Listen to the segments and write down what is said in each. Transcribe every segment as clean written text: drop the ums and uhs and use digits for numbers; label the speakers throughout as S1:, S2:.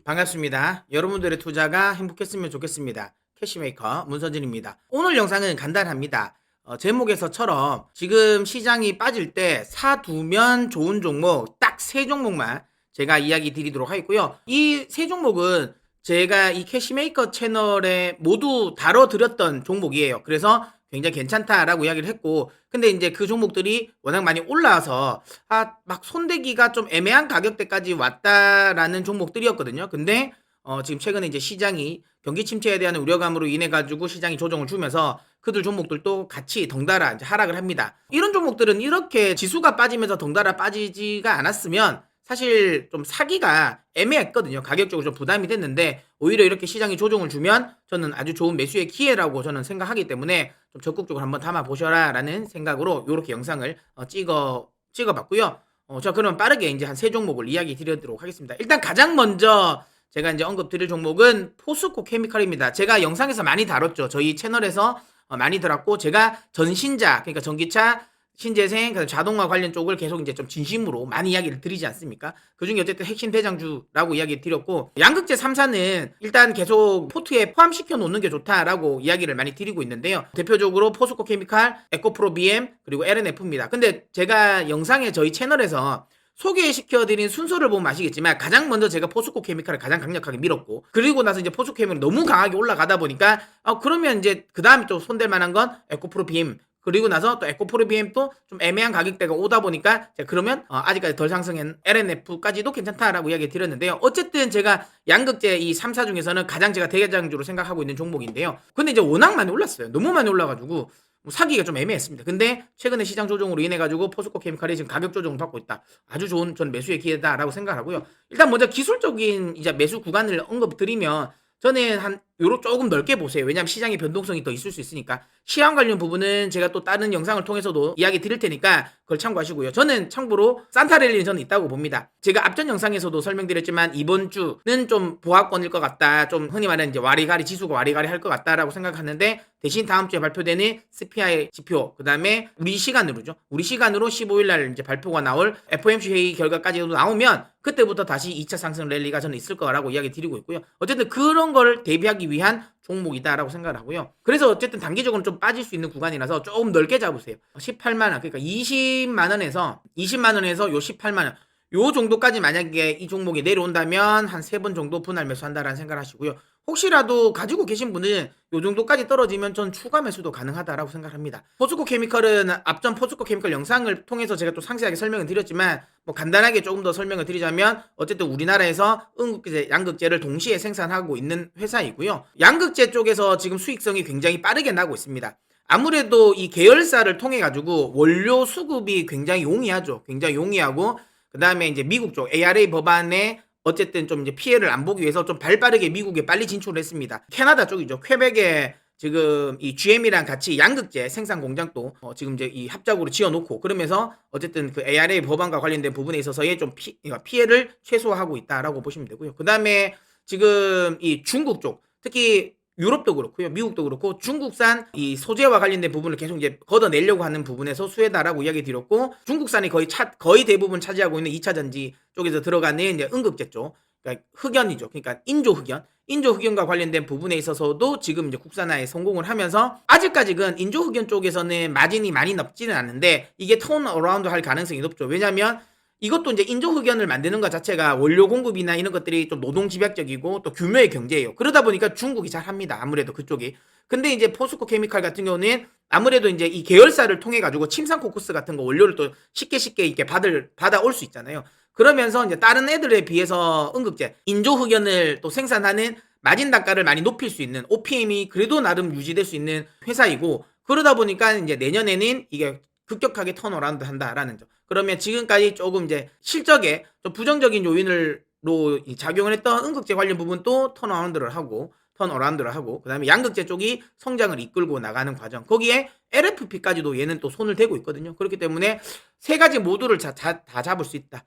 S1: 반갑습니다. 여러분들의 투자가 행복했으면 좋겠습니다. 캐시메이커 문서진입니다. 오늘 영상은 간단합니다. 제목에서처럼 지금 시장이 빠질 때 사두면 좋은 종목 딱 세 종목만 제가 이야기 드리도록 하겠고요. 이 세 종목은 제가 이 캐시메이커 채널에 모두 다뤄드렸던 종목이에요. 그래서 굉장히 괜찮다라고 이야기를 했고, 근데 이제 그 종목들이 워낙 많이 올라와서 막 손대기가 좀 애매한 가격대까지 왔다라는 종목들이었거든요. 근데 지금 최근에 이제 시장이 경기 침체에 대한 우려감으로 인해 가지고 시장이 조정을 주면서 그들 종목들도 같이 덩달아 이제 하락을 합니다. 이런 종목들은 이렇게 지수가 빠지면서 덩달아 빠지지가 않았으면 사실 좀 사기가 애매했거든요. 가격적으로 좀 부담이 됐는데 오히려 이렇게 시장이 조정을 주면 저는 아주 좋은 매수의 기회라고 저는 생각하기 때문에 좀 적극적으로 한번 담아 보셔라 라는 생각으로 이렇게 영상을 찍어봤고요. 자, 그러면 빠르게 이제 한 세 종목을 이야기 드리도록 하겠습니다. 일단 가장 먼저 제가 이제 언급 드릴 종목은 포스코 케미칼입니다. 제가 영상에서 많이 다뤘죠. 저희 채널에서 많이 들었고, 제가 전신자, 그러니까 전기차 신재생, 자동화 관련 쪽을 계속 이제 좀 진심으로 많이 이야기를 드리지 않습니까? 그 중에 어쨌든 핵심 대장주라고 이야기 드렸고, 양극재 3사는 일단 계속 포트에 포함시켜 놓는 게 좋다라고 이야기를 많이 드리고 있는데요. 대표적으로 포스코 케미칼, 에코프로 BM, 그리고 LNF입니다. 근데 제가 영상에 저희 채널에서 소개시켜드린 순서를 보면 아시겠지만 가장 먼저 제가 포스코 케미칼을 가장 강력하게 밀었고, 그리고 나서 이제 포스코 케미칼이 너무 강하게 올라가다 보니까 그러면 이제 그 다음에 또 손댈 만한 건 에코프로 BM, 그리고 나서 또 에코프로 BM도 좀 애매한 가격대가 오다 보니까 제가 그러면 아직까지 덜 상승한 LNF까지도 괜찮다라고 이야기 드렸는데요. 어쨌든 제가 양극재 이 3사 중에서는 가장 제가 대장주로 생각하고 있는 종목인데요. 근데 이제 워낙 많이 올랐어요. 너무 많이 올라가지고 사기가 좀 애매했습니다. 근데 최근에 시장 조정으로 인해 가지고 포스코 케미칼이 지금 가격 조정을 받고 있다. 아주 좋은 전 매수의 기회다라고 생각하고요. 일단 먼저 기술적인 이제 매수 구간을 언급드리면 저는 한 요로 조금 넓게 보세요. 왜냐하면 시장의 변동성이 더 있을 수 있으니까. 시황 관련 부분은 제가 또 다른 영상을 통해서도 이야기 드릴 테니까 그걸 참고하시고요. 저는 참고로 산타랠리는 저는 있다고 봅니다. 제가 앞전 영상에서도 설명드렸지만 이번 주는 좀 보합권일 것 같다. 좀 흔히 말하는 이제 와리가리 지수가 와리가리 할 것 같다라고 생각하는데, 대신 다음 주에 발표되는 SPI 지표, 그다음에 우리 시간으로죠. 우리 시간으로 15일 날 이제 발표가 나올 FOMC 회의 결과까지도 나오면 그때부터 다시 2차 상승 랠리가 저는 있을 거라고 이야기 드리고 있고요. 어쨌든 그런 걸 대비하기 위한 종목이다라고 생각을 하고요. 그래서 어쨌든 단기적으로는 좀 빠질 수 있는 구간이라서 조금 넓게 잡으세요. 18만원, 그러니까 20만원에서 요 18만원, 요 정도까지 만약에 이 종목이 내려온다면 한 3번 정도 분할 매수한다라는 생각을 하시고요. 혹시라도 가지고 계신 분은 요 정도까지 떨어지면 전 추가 매수도 가능하다라고 생각합니다. 포스코 케미칼은 앞전 포스코 케미칼 영상을 통해서 제가 또 상세하게 설명을 드렸지만, 뭐 간단하게 조금 더 설명을 드리자면 어쨌든 우리나라에서 음극재, 양극재를 동시에 생산하고 있는 회사이고요. 양극재 쪽에서 지금 수익성이 굉장히 빠르게 나고 있습니다. 아무래도 이 계열사를 통해 가지고 원료 수급이 굉장히 용이하죠. 굉장히 용이하고, 그 다음에 이제 미국 쪽 ARA 법안에 어쨌든 좀 이제 피해를 안 보기 위해서 좀 발빠르게 미국에 빨리 진출을 했습니다. 캐나다 쪽이죠. 퀘벡에 지금 이 GM이랑 같이 양극재 생산 공장도 지금 이제 이 합작으로 지어놓고, 그러면서 어쨌든 그 ARA 법안과 관련된 부분에 있어서의 좀 피해를 최소화하고 있다라고 보시면 되고요. 그 다음에 지금 이 중국 쪽, 특히 유럽도 그렇고요, 미국도 그렇고 중국산 이 소재와 관련된 부분을 계속 이제 걷어내려고 하는 부분에서 수혜다라고 이야기 드렸고, 중국산이 거의 대부분 차지하고 있는 2차 전지 쪽에서 들어가는 이제 음극재 쪽, 그러니까 흑연이죠. 그러니까 인조흑연과 관련된 부분에 있어서도 지금 이제 국산화에 성공을 하면서, 아직까지는 인조흑연 쪽에서는 마진이 많이 높지는 않는데 이게 턴 어라운드 할 가능성이 높죠. 왜냐하면 이것도 이제 인조흑연을 만드는 것 자체가 원료 공급이나 이런 것들이 좀 노동 집약적이고 또 규모의 경제예요. 그러다 보니까 중국이 잘 합니다. 아무래도 그쪽이. 근데 이제 포스코 케미칼 같은 경우는 아무래도 이제 이 계열사를 통해 가지고 침상 코쿠스 같은 거 원료를 또 쉽게 이렇게 받아올 수 있잖아요. 그러면서 이제 다른 애들에 비해서 음극재, 인조흑연을 또 생산하는 마진 단가를 많이 높일 수 있는 OPM이 그래도 나름 유지될 수 있는 회사이고, 그러다 보니까 이제 내년에는 이게 급격하게 턴어라운드 한다라는 점. 그러면 지금까지 조금 이제 실적에 좀 부정적인 요인으로 작용을 했던 음극재 관련 부분도 턴어라운드를 하고, 그 다음에 양극재 쪽이 성장을 이끌고 나가는 과정, 거기에 LFP까지도 얘는 또 손을 대고 있거든요. 그렇기 때문에 세 가지 모두를 다 잡을 수 있다.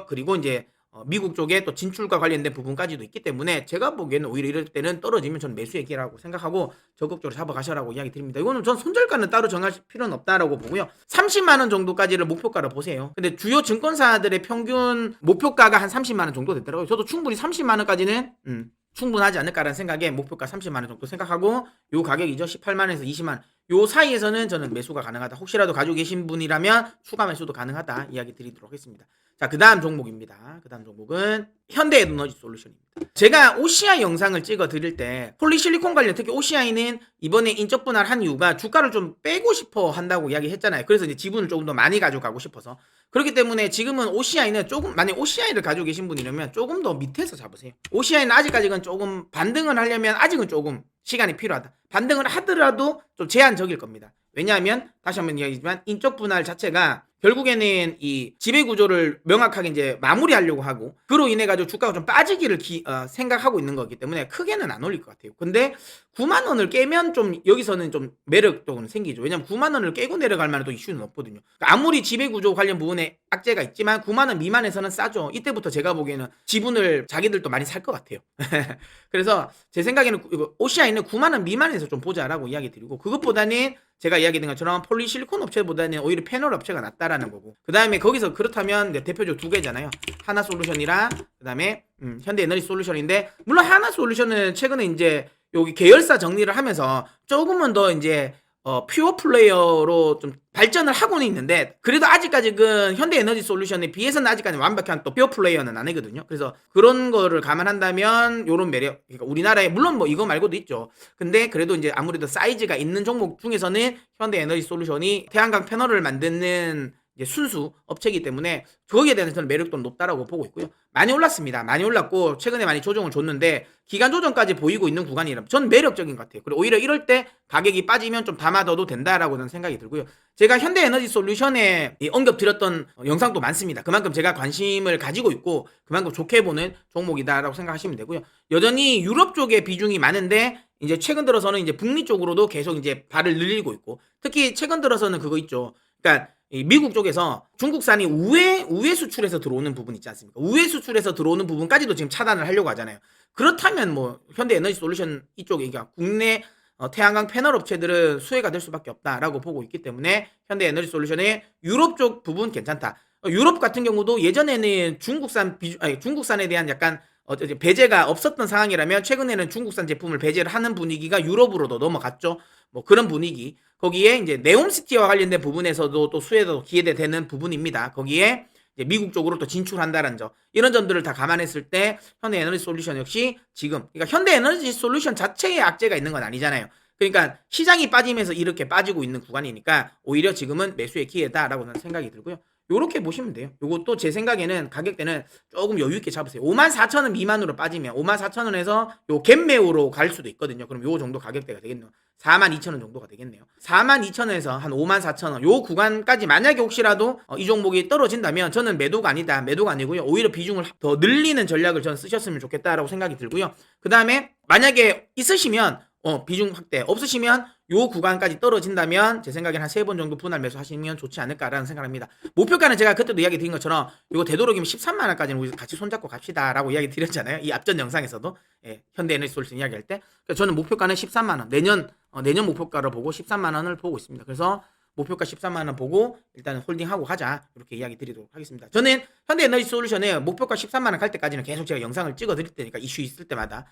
S1: 그리고 이제 미국 쪽에 또 진출과 관련된 부분까지도 있기 때문에 제가 보기에는 오히려 이럴 때는 떨어지면 저는 매수 얘기라고 생각하고 적극적으로 잡아가셔라고 이야기 드립니다. 이거는 전 손절가는 따로 정할 필요는 없다라고 보고요. 30만 원 정도까지를 목표가로 보세요. 근데 주요 증권사들의 평균 목표가가 한 30만 원 정도 되더라고요. 저도 충분히 30만 원까지는 충분하지 않을까라는 생각에 목표가 30만 원 정도 생각하고 요 가격이죠. 18만 원에서 20만 원. 요 사이에서는 저는 매수가 가능하다. 혹시라도 가지고 계신 분이라면 추가 매수도 가능하다. 이야기 드리도록 하겠습니다. 자, 그 다음 종목입니다. 그 다음 종목은 현대에너지 솔루션입니다. 제가 OCI 영상을 찍어 드릴 때 폴리실리콘 관련 특히 OCI는 이번에 인적 분할한 이유가 주가를 좀 빼고 싶어 한다고 이야기했잖아요. 그래서 이제 지분을 조금 더 많이 가져가고 싶어서 그렇기 때문에 지금은 OCI는 조금 만약 OCI를 가지고 계신 분이라면 조금 더 밑에서 잡으세요. OCI는 아직까지는 조금 반등을 하려면 아직은 조금 시간이 필요하다. 반등을 하더라도 좀 제한적일 겁니다. 왜냐하면 다시 한번 이야기지만 인적 분할 자체가 결국에는 이 지배 구조를 명확하게 이제 마무리하려고 하고 그로 인해 가지고 주가가 좀 빠지기를 생각하고 있는 거기 때문에 크게는 안 올릴 것 같아요. 근데 9만 원을 깨면 좀 여기서는 좀 매력적으로 생기죠. 왜냐면 9만 원을 깨고 내려갈 만한 또 이슈는 없거든요. 그러니까 아무리 지배 구조 관련 부분에 악재가 있지만 9만 원 미만에서는 싸죠. 이때부터 제가 보기에는 지분을 자기들도 많이 살 것 같아요. 그래서 제 생각에는 OCI는 9만 원 미만에서 좀 보자라고 이야기 드리고 그것보다는 제가 이야기드린 것처럼 폴리실리콘 업체보다는 오히려 패널 업체가 낫다라는 거고 그 다음에 거기서 그렇다면 대표적으로 두 개잖아요. 하나솔루션이랑 그 다음에 현대에너지 솔루션인데 물론 하나솔루션은 최근에 이제 여기 계열사 정리를 하면서 조금은 더 이제 퓨어 플레이어로 좀 발전을 하고는 있는데 그래도 아직까지는 현대에너지 솔루션에 비해서는 아직까지 완벽한 또 퓨어 플레이어는 아니거든요. 그래서 그런 거를 감안한다면 요런 매력 그러니까 우리나라에 물론 뭐 이거 말고도 있죠. 근데 그래도 이제 아무래도 사이즈가 있는 종목 중에서는 현대에너지 솔루션이 태양광 패널을 만드는 이제 순수 업체이기 때문에 거기에 대해서 저는 매력도 높다라고 보고 있고요. 많이 올랐습니다. 많이 올랐고 최근에 많이 조정을 줬는데 기간 조정까지 보이고 있는 구간이라면 전 매력적인 것 같아요. 그리고 오히려 이럴 때 가격이 빠지면 좀 담아둬도 된다라고 저는 생각이 들고요. 제가 현대에너지 솔루션에 언급드렸던 영상도 많습니다. 그만큼 제가 관심을 가지고 있고 그만큼 좋게 보는 종목이다라고 생각하시면 되고요. 여전히 유럽 쪽에 비중이 많은데 이제 최근 들어서는 이제 북미 쪽으로도 계속 이제 발을 늘리고 있고 특히 최근 들어서는 그거 있죠. 그러니까 미국 쪽에서 중국산이 우회 수출해서 들어오는 부분 있지 않습니까? 우회 수출해서 들어오는 부분까지도 지금 차단을 하려고 하잖아요. 그렇다면 뭐 현대에너지 솔루션 이쪽에 그러니까 국내 태양광 패널 업체들은 수혜가 될 수밖에 없다라고 보고 있기 때문에 현대에너지 솔루션의 유럽 쪽 부분 괜찮다. 유럽 같은 경우도 예전에는 중국산에 대한 약간 배제가 없었던 상황이라면 최근에는 중국산 제품을 배제를 하는 분위기가 유럽으로도 넘어갔죠. 뭐 그런 분위기. 거기에 이제 네옴시티와 관련된 부분에서도 또 수혜도 기대되는 부분입니다. 거기에 이제 미국 쪽으로 또 진출한다는 점. 이런 점들을 다 감안했을 때 현대에너지 솔루션 역시 지금 그러니까 현대에너지 솔루션 자체에 악재가 있는 건 아니잖아요. 그러니까 시장이 빠지면서 이렇게 빠지고 있는 구간이니까 오히려 지금은 매수의 기회다라고 저는 생각이 들고요. 요렇게 보시면 돼요. 요것도 제 생각에는 가격대는 조금 여유 있게 잡으세요. 54,000원 미만으로 빠지면 54,000원에서 요 갭매우로 갈 수도 있거든요. 그럼 요 정도 가격대가 되겠네요. 42,000원 정도가 되겠네요. 42,000원에서 한 54,000원 요 구간까지 만약에 혹시라도 이 종목이 떨어진다면 저는 매도가 아니다. 매도가 아니고요. 오히려 비중을 더 늘리는 전략을 저는 쓰셨으면 좋겠다라고 생각이 들고요. 그 다음에 만약에 있으시면 비중 확대 없으시면 요 구간까지 떨어진다면 제 생각엔 한 3번 정도 분할 매수 하시면 좋지 않을까라는 생각을 합니다. 목표가는 제가 그때도 이야기 드린 것처럼 이거 되도록이면 13만 원까지는 우리 같이 손잡고 갑시다라고 이야기 드렸잖아요. 이 앞전 영상에서도 현대에너지 솔루션 이야기할 때 저는 목표가는 13만 원 내년 목표가를 보고 13만 원을 보고 있습니다. 그래서 목표가 13만 원 보고 일단은 홀딩하고 가자 이렇게 이야기 드리도록 하겠습니다. 저는 현대에너지 솔루션에 목표가 13만 원 갈 때까지는 계속 제가 영상을 찍어 드릴 테니까 이슈 있을 때마다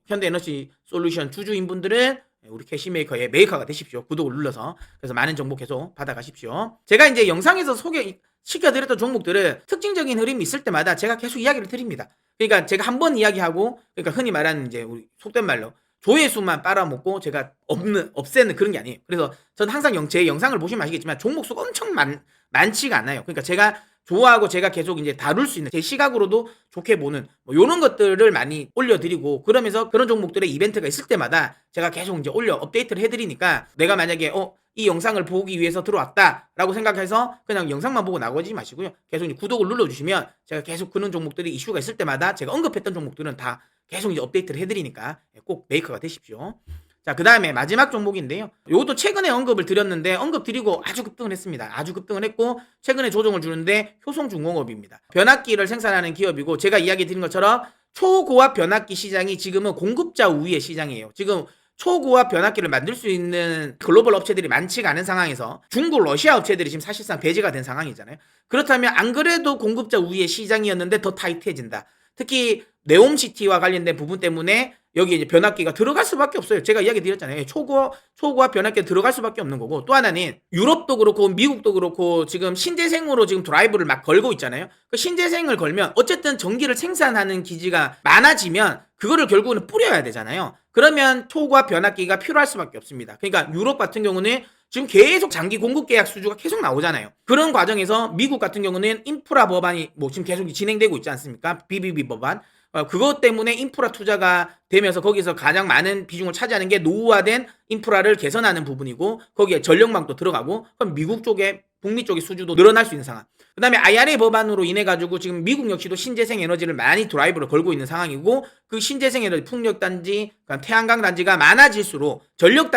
S1: 현대에너지 솔루션 주주인 분들은 우리 캐시메이커의 메이커가 되십시오. 구독을 눌러서 그래서 많은 정보 계속 받아가십시오. 제가 이제 영상에서 소개시켜드렸던 종목들은 특징적인 흐름이 있을 때마다 제가 계속 이야기를 드립니다. 그러니까 제가 한 번 이야기하고 그러니까 흔히 말하는 이제 우리 속된 말로 조회수만 빨아먹고 제가 없애는 그런 게 아니에요. 그래서 저는 항상 제 영상을 보시면 아시겠지만 종목 수가 엄청 많지가 않아요. 그러니까 제가 좋아하고 제가 계속 이제 다룰 수 있는 제 시각으로도 좋게 보는 뭐 이런 것들을 많이 올려드리고 그러면서 그런 종목들의 이벤트가 있을 때마다 제가 계속 이제 업데이트를 해드리니까 내가 만약에 이 영상을 보기 위해서 들어왔다라고 생각해서 그냥 영상만 보고 나가지 마시고요. 계속 이제 구독을 눌러주시면 제가 계속 그런 종목들이 이슈가 있을 때마다 제가 언급했던 종목들은 다 계속 이제 업데이트를 해드리니까 꼭 메이커가 되십시오. 자, 그 다음에 마지막 종목인데요. 이것도 최근에 언급을 드렸는데 언급 드리고 아주 급등을 했습니다. 아주 급등을 했고 최근에 조정을 주는데 효성중공업입니다. 변압기를 생산하는 기업이고 제가 이야기 드린 것처럼 초고압 변압기 시장이 지금은 공급자 우위의 시장이에요. 지금 초고압 변압기를 만들 수 있는 글로벌 업체들이 많지가 않은 상황에서 중국, 러시아 업체들이 지금 사실상 배제가 된 상황이잖아요. 그렇다면 안 그래도 공급자 우위의 시장이었는데 더 타이트해진다. 특히 네옴시티와 관련된 부분 때문에 여기 이제 변압기가 들어갈 수밖에 없어요. 제가 이야기 드렸잖아요. 초고압 변압기가 들어갈 수밖에 없는 거고, 또 하나는 유럽도 그렇고 미국도 그렇고 지금 신재생으로 지금 드라이브를 막 걸고 있잖아요. 그 신재생을 걸면 어쨌든 전기를 생산하는 기지가 많아지면 그거를 결국은 뿌려야 되잖아요. 그러면 초고압 변압기가 필요할 수밖에 없습니다. 그러니까 유럽 같은 경우는 지금 계속 장기 공급 계약 수주가 계속 나오잖아요. 그런 과정에서 미국 같은 경우는 인프라 법안이 뭐 지금 계속 진행되고 있지 않습니까? BBB 법안. 그것 때문에 인프라 투자가 되면서 거기서 가장 많은 비중을 차지하는 게 노후화된 인프라를 개선하는 부분이고 거기에 전력망도 들어가고 그럼 미국 쪽에 북미 쪽의 수주도 늘어날 수 있는 상황. 그 다음에 IRA 법안으로 인해 가지고 지금 미국 역시도 신재생 에너지를 많이 드라이브를 걸고 있는 상황이고 그 신재생 에너지 풍력단지, 태양광 단지가 많아질수록 전력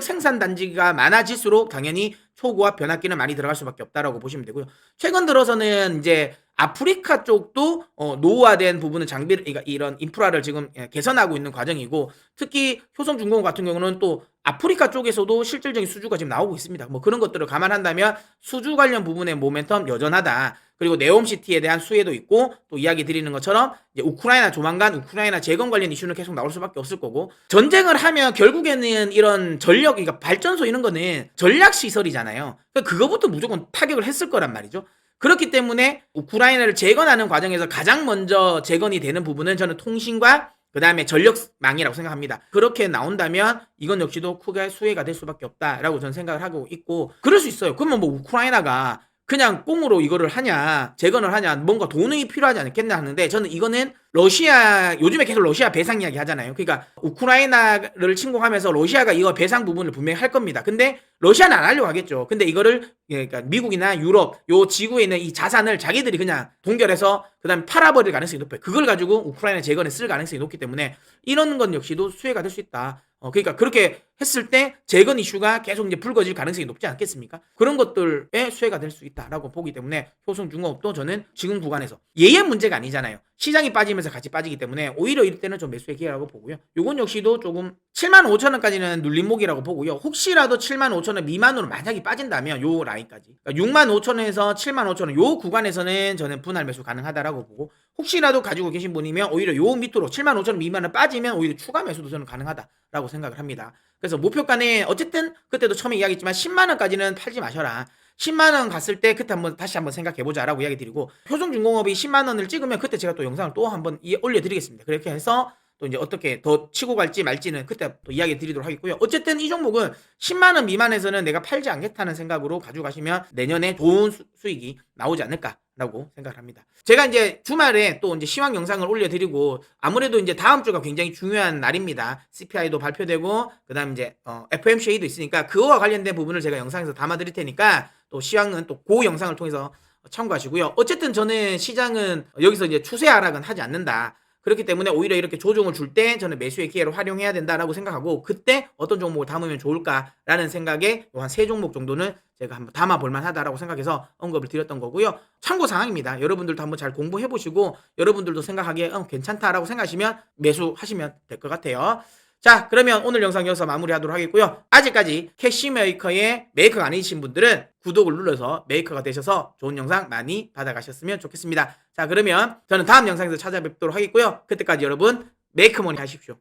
S1: 생산 단지가 많아질수록 당연히 초고압 변압기는 많이 들어갈 수밖에 없다라고 보시면 되고요. 최근 들어서는 이제 아프리카 쪽도 노후화된 부분은 장비를 그러니까 이런 인프라를 지금 개선하고 있는 과정이고 특히 효성중공업 같은 경우는 또 아프리카 쪽에서도 실질적인 수주가 지금 나오고 있습니다. 뭐 그런 것들을 감안한다면 수주 관련 부분의 모멘텀 여전하다. 그리고 네옴시티에 대한 수혜도 있고 또 이야기 드리는 것처럼 이제 우크라이나 조만간 우크라이나 재건 관련 이슈는 계속 나올 수밖에 없을 거고 전쟁을 하면 결국에는 이런 전력 그러니까 발전소 이런 거는 전략 시설이잖아요. 그러니까 그거부터 무조건 타격을 했을 거란 말이죠. 그렇기 때문에 우크라이나를 재건하는 과정에서 가장 먼저 재건이 되는 부분은 저는 통신과 그 다음에 전력망이라고 생각합니다. 그렇게 나온다면 이건 역시도 크게 수혜가 될 수밖에 없다라고 저는 생각을 하고 있고 그럴 수 있어요. 그러면 뭐 우크라이나가 그냥 꽁으로 이거를 하냐 재건을 하냐 뭔가 돈이 필요하지 않겠나 하는데 저는 이거는 러시아 요즘에 계속 러시아 배상 이야기 하잖아요. 그러니까 우크라이나를 침공하면서 러시아가 이거 배상 부분을 분명히 할 겁니다. 근데 러시아는 안 하려고 하겠죠. 근데 이거를 그러니까 미국이나 유럽 요 지구에 있는 이 자산을 자기들이 그냥 동결해서 그다음에 팔아버릴 가능성이 높아요. 그걸 가지고 우크라이나 재건에 쓸 가능성이 높기 때문에 이런 건 역시도 수혜가 될 수 있다. 그러니까 그렇게 했을 때 재건 이슈가 계속 이제 불거질 가능성이 높지 않겠습니까? 그런 것들에 수혜가 될 수 있다라고 보기 때문에 효성중공업도 저는 지금 구간에서 얘의 문제가 아니잖아요. 시장이 빠지면서 같이 빠지기 때문에 오히려 이럴 때는 좀 매수의 기회라고 보고요. 요건 역시도 조금 75,000원까지는 눌림목이라고 보고요. 혹시라도 75,000원 미만으로 만약에 빠진다면 요 라인까지 그러니까 65,000원에서 75,000원 요 구간에서는 저는 분할 매수 가능하다라고 보고 혹시라도 가지고 계신 분이면 오히려 요 밑으로 75,000원 미만을 빠지면 오히려 추가 매수도 저는 가능하다라고 생각을 합니다. 그래서 목표가는 어쨌든 그때도 처음에 이야기했지만 10만원까지는 팔지 마셔라. 10만원 갔을 때 그때 다시 한번 생각해보자라고 이야기 드리고 효성중공업이 10만원을 찍으면 그때 제가 또 영상을 또 한번 올려드리겠습니다. 그렇게 해서 또 이제 어떻게 더 치고 갈지 말지는 그때 또 이야기 드리도록 하겠고요. 어쨌든 이 종목은 10만원 미만에서는 내가 팔지 않겠다는 생각으로 가져가시면 내년에 좋은 수익이 나오지 않을까라고 생각을 합니다. 제가 이제 주말에 또 이제 시황 영상을 올려드리고 아무래도 이제 다음 주가 굉장히 중요한 날입니다. CPI도 발표되고 그다음 이제 FOMC도 있으니까 그거와 관련된 부분을 제가 영상에서 담아드릴 테니까 또 시황은 또 그 영상을 통해서 참고하시고요. 어쨌든 저는 시장은 여기서 이제 추세 하락은 하지 않는다. 그렇기 때문에 오히려 이렇게 조정을 줄 때 저는 매수의 기회로 활용해야 된다라고 생각하고 그때 어떤 종목을 담으면 좋을까라는 생각에 한 3종목 정도는 제가 한번 담아볼 만하다라고 생각해서 언급을 드렸던 거고요. 참고 사항입니다. 여러분들도 한번 잘 공부해 보시고 여러분들도 생각하기에 괜찮다라고 생각하시면 매수하시면 될 것 같아요. 자, 그러면 오늘 영상 여기서 마무리하도록 하겠고요. 아직까지 캐시메이커의 메이커가 아니신 분들은 구독을 눌러서 메이커가 되셔서 좋은 영상 많이 받아가셨으면 좋겠습니다. 자, 그러면 저는 다음 영상에서 찾아뵙도록 하겠고요. 그때까지 여러분 메이커머니 하십시오.